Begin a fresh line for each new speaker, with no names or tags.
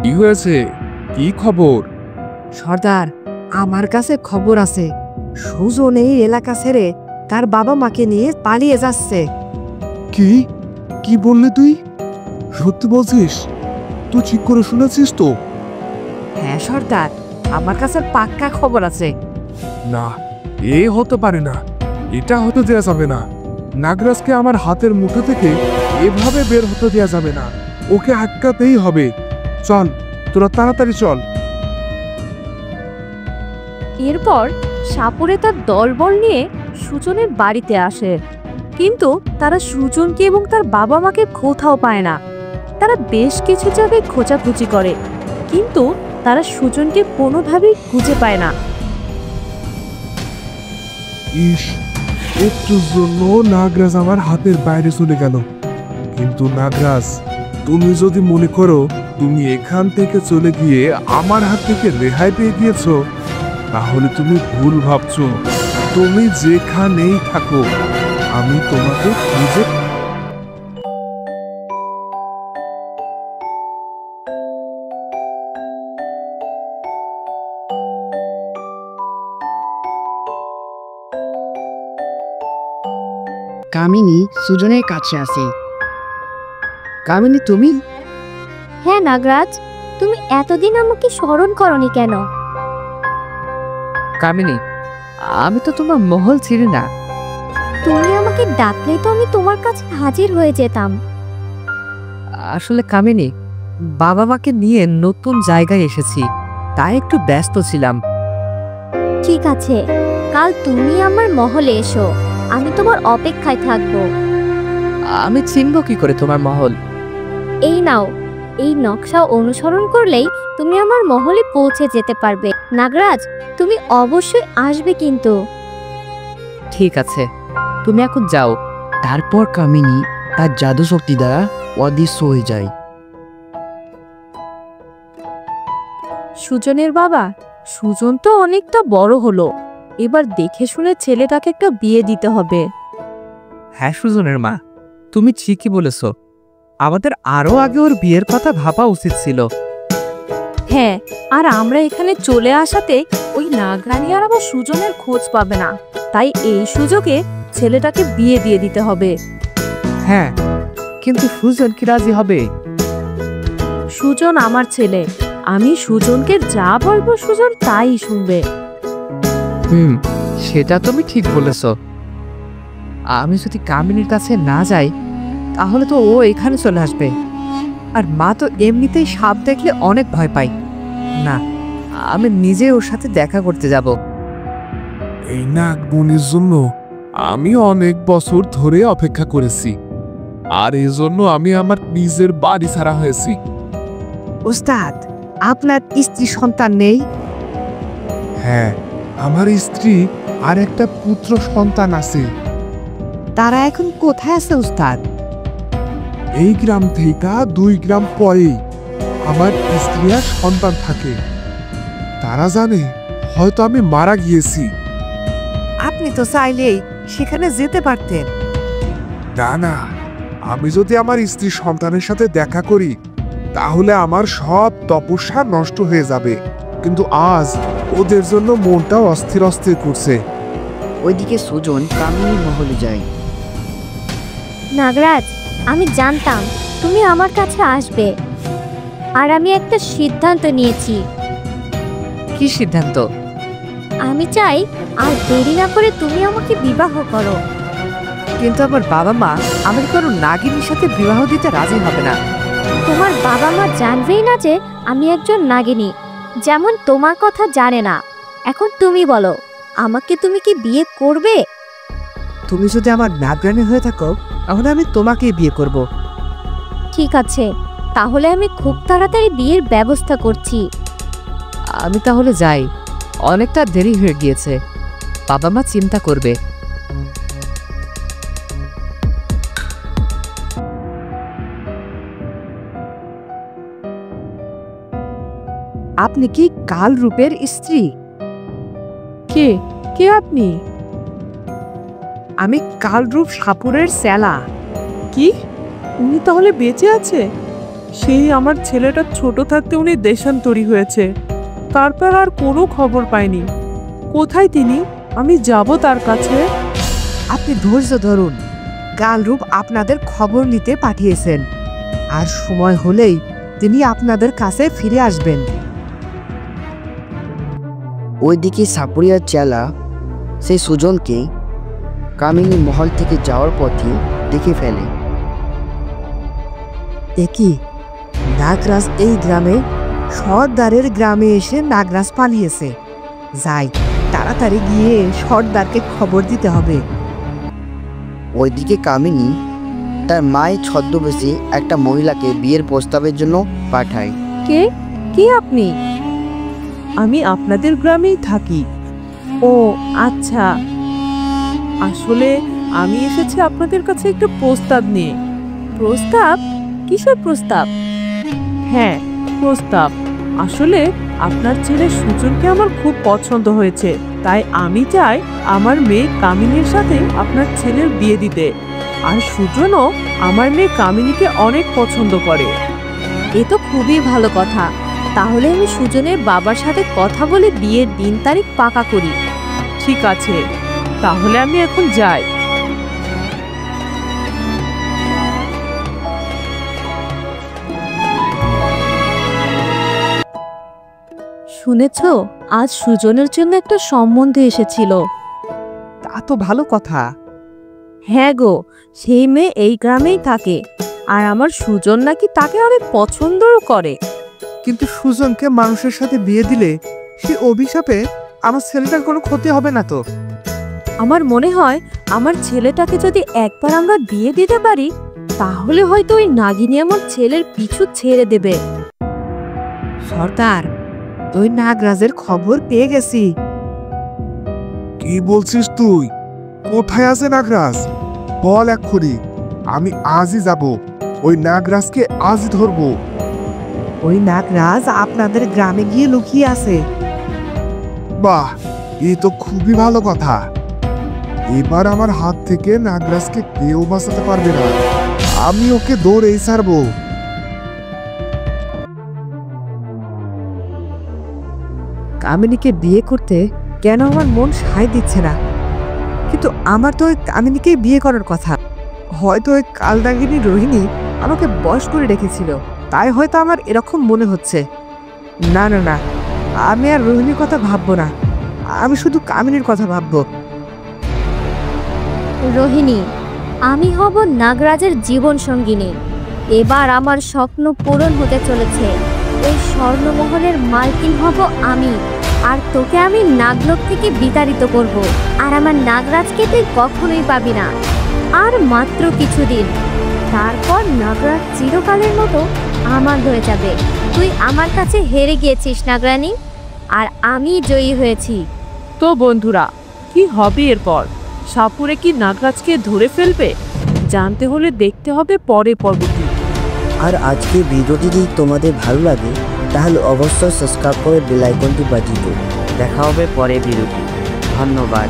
কি হয়েছে? কি খবর?
সর্দার, আমার কাছে খবর আছে। সুজন এই এলাকা ছেড়ে তার বাবা মাকে নিয়ে পালিয়ে যাচ্ছে।
কি কি বললি তুই? সত্যি বলছিস? তুই ঠিক করে শুনেছিস তো?
হ্যাঁ সর্দার, আমার কাছে পাক্কা খবর আছে।
না, এ হতে পারে না। এটা হতে দেওয়া যাবে না। নাগরাজকে আমার হাতের মুঠো থেকে এভাবে বের হতে দেওয়া যাবে না। ওকে আটকাতেই হবে। চল, তোরা তাড়াতাড়ি চল।
এরপর সাপুরে তার দলবল নিয়ে সুজনের বাড়িতে আসে, কিন্তু তারা সুজনকে এবং তার বাবা মাকে কোথাও পায় না। তারা বেশ কিছু জায়গায় খোঁজাখুঁজি করে, কিন্তু তারা সুজনকে কোনোভাবেই খুঁজে পায় না।
ইস, একটুর জন্য নাগরাজ আমার হাতের বাইরে চলে গেল। কিন্তু নাগরাজ, তুমি যদি মনে করো তুমি এখান থেকে চলে গিয়ে আমার হাত থেকে রেহাই পেয়ে গিয়েছো, তাহলে তুমি ভুল ভাবছো। তুমি যেখানেই থাকো, আমি তোমাকে খুঁজে।
কামিনী সুজনের কাছে আসে। কামিনী, তুমি?
হ্যাঁ নাগরাজ, তুমি এতদিন আমাকে স্মরণ করনি কেন?
কামিনী, আমি তো তোমার মহল ছিলি না।
তুমি আমাকে ডাকলেই তো আমি তোমার কাছে হাজির হয়ে যেতাম।
আসলে কামিনী, বাবা মাকে নিয়ে নতুন জায়গায় এসেছি, তাই একটু ব্যস্ত ছিলাম।
ঠিক আছে, কাল তুমি আমার মহলে এসো, আমি তোমার অপেক্ষায় থাকবো।
আমি চিনব কি করে তোমার মহল?
এই নাও, এই নকশা অনুসরণ করলেই তুমি আমার মহলে পৌঁছে যেতে পারবে। নাগরাজ, তুমি অবশ্যই আসবে কিন্তু।
ঠিক আছে, তুমি এখন যাও।
তারপর কামিনী তার জাদু শক্তি দ্বারা অদৃশ্য হয়ে যায়।
সুজনের বাবা, সুজন তো অনেকটা বড় হলো, এবার দেখে শুনে ছেলেটাকে একটা বিয়ে দিতে হবে।
হ্যাঁ সুজনের মা, তুমি ঠিকই বলেছ। আমাদের আরো আগে ওর বিয়ের কথা ভাবা উচিত ছিল।
হ্যাঁ, আর আমরা এখানে চলে আসাতে ওই নাগরানী আর আবার সুজনের খোঁজ পাবে না, তাই এই সুযোগে ছেলেটাকে বিয়ে দিয়ে দিতে হবে।
হ্যাঁ, কিন্তু সুজন কি রাজি হবে?
সুজন আমার ছেলে, আমি সুজনকে যা বলবো সুজন তাই শুনবে।
সেটা তুমি ঠিক বলেছ। আমি যদি কামিনীর কাছে না যাই, তাহলে তো ও এখানে চলে আসবে। আর মা তো এমনিতেই সাপ দেখলে অনেক ভয় পায়। না, আমি নিজে ওর সাথে দেখা করতে যাব।
এই নাগমণির জন্য আমি অনেক বছর ধরে অপেক্ষা করেছি, আর এই জন্য আমি আমার নিজের বাড়ি ছাড়া হয়েছি।
ওস্তাদ, আপনার স্ত্রী সন্তান নেই?
হ্যাঁ, আমার স্ত্রী আর একটা পুত্র সন্তান আছে।
তারা এখন কোথায় আছে ওস্তাদ?
এই গ্রাম থেকে 2 গ্রাম পরেই আমার স্ত্রী আর সন্তান থাকে। তারা জানে হয়তো আমি মারা গিয়েছি।
আপনি তো চাইলেই সেখানে যেতে পারতেন।
না না, আমি যদি আমার স্ত্রী সন্তানের সাথে দেখা করি, তাহলে আমার সব তপস্যা নষ্ট হয়ে যাবে। কিন্তু আজ ওদের জন্য মনটাও অস্থির অস্থির করছে।
ওইদিকে সুজন কামিনীর মহলে যায়।
নাগরাজ, আমি জানতাম তুমি আমার কাছে আসবে, আর আমি একটা সিদ্ধান্ত নিয়েছি।
কি সিদ্ধান্ত?
আমি চাই আর দেরি না করে তুমি আমাকে বিবাহ করো।
কিন্তু আমার বাবা মা আমাকে কোনো নাগিনীর সাথে বিবাহ দিতে রাজি হবে না।
তোমার বাবা মা জানবেই না যে আমি একজন নাগিনী, যেমন তোমার কথা জানে না। এখন তুমি বলো, আমাকে তুমি কি বিয়ে করবে?
তুমি যদি আমার নাগরানী হয়ে থাকো, তাহলে আমি তোমাকেই বিয়ে করব।
ঠিক আছে, তাহলে আমি খুব তাড়াতাড়ি বিয়ের ব্যবস্থা করছি।
আমি তাহলে যাই, অনেকটা দেরি হয়ে গিয়েছে। বাবা মা চিন্তা করবে। আপনি কি কাল রূপের স্ত্রী?
কে কে আপনি?
আমি কালরূপ সাপুরের সেলা।
কি, উনি তাহলে বেঁচে আছে?
সেই আমার ছেলেটা ছোট থাকতে উনি দেশান্তরী হয়েছে, তারপর আর কোনো খবর পাইনি। কোথায় তিনি? আমি যাব তার কাছে।
আপনি ধৈর্য ধরুন, কালরূপ আপনাদের খবর নিতে পাঠিয়েছেন, আর সময় হলেই তিনি আপনাদের কাছে ফিরে আসবেন।
ওইদিকে সাপুরিয়ার চেলা সেই সুজনকে কামিনী মহল থেকে যাওয়ার পথে দেখে ফেলে।
দেখি নাগরাজ এই গ্রামে সর্দারের গ্রামে এসে নাগরাজ পালিয়েছে। যাই, তাড়াতাড়ি গিয়ে সর্দারকে খবর দিতে হবে।
ওইদিকে কামিনী তার মায়ের ছদ্মবেশে একটা মহিলাকে বিয়ের প্রস্তাবের জন্য পাঠায়।
কে? কে আপনি?
আমি আপনাদের গ্রামেই থাকি। ও আচ্ছা, আসলে আমি এসেছি আপনাদের কাছে একটা প্রস্তাব নিয়ে।
প্রস্তাব? কিসের প্রস্তাব?
হ্যাঁ, প্রস্তাব। আসলে আপনার ছেলে সুজনকে আমার খুব পছন্দ হয়েছে, তাই আমি চাই আমার মেয়ে কামিনীর সাথে আপনার ছেলের বিয়ে দিতে। আর সুজনও আমার মেয়ে কামিনীকে অনেক পছন্দ করে।
এ তো খুবই ভালো কথা। তাহলে আমি সুজনের বাবার সাথে কথা বলে বিয়ের দিন তারিখ পাকা করি।
ঠিক আছে, তাহলে আমি এখন যাই।
শুনেছ, আজ সুজনের জন্য একটা সম্বন্ধ এসেছিল।
তা তো ভালো কথা।
হ্যাঁ গো, সেই মেয়ে এই গ্রামেই থাকে, আর আমার সুজন নাকি তাকে অনেক পছন্দও করে।
কিন্তু সুজনকে মানুষের সাথে বিয়ে দিলে সে অভিশাপে আমার ছেলেটার কোনো ক্ষতি হবে না তো?
আমার মনে হয় আমার ছেলেটাকে যদি একবার আমরা বিয়ে দিতে পারি, তাহলে হয়তো ওই নাগিনী আমার ছেলের পিছু ছেড়ে দেবে।
সর্দার, ওই নাগরাজের খবর পেয়ে গেছি।
কি বলছিস তুই? কোথায় আছে নাগরাজ? বল এক্ষুনি, আমি আজই যাব, ওই নাগরাজকে আজই ধরবো।
ওই নাগরাজ আপনাদের গ্রামে গিয়ে লুকিয়ে আছে।
বাহ, এই তো খুবই ভালো কথা। এবার আমার হাত থেকে নাগরাজকে কেউ বাঁচাতে পারবে না। আমি ওকে দৌড়েই ছাড়বো।
কামিনীকে বিয়ে করতে কেন আমার মন সায় দিচ্ছে না? কিন্তু আমার তো ওই কামিনীকেই বিয়ে করার কথা। হয়তো ওই কালদাগিনী রোহিণী আমাকে বশ করে রেখেছিল, তাই হয়তো আমার এরকম মনে হচ্ছে। না না না, আমি আর রোহিণীর কথা ভাববো না, আমি শুধু কামিনীর কথা ভাববো।
রোহিণী, আমি হব নাগরাজের জীবন সঙ্গিনী। এবার আমার স্বপ্ন পূরণ হতে চলেছে। এই স্বর্ণমহলের মালকিন হব আমি, আর তোকে আমি নাগলোক থেকে বিতাড়িত করব। আর আমার নাগরাজকে তুই কখনোই পাবি না। আর মাত্র কিছুদিন, তারপর নাগরাজ চিরকালের মতো আমার হয়ে যাবে। তুই আমার কাছে হেরে গিয়েছিস নাগরানী, আর আমি জয়ী হয়েছি।
তো বন্ধুরা, কি হবে এরপর? সাপুরে কি নাগরাজকে ধরে ফেলবে? জানতে হলে দেখতে হবে পরে পর্বটি।
আর আজকে ভিডিওটি যদি তোমাদের ভালো লাগে তাহলে অবশ্যই সাবস্ক্রাইব করে বেল আইকনটি বাজিয়ে দিও। দেখা হবে পরে ভিডিওটি। ধন্যবাদ।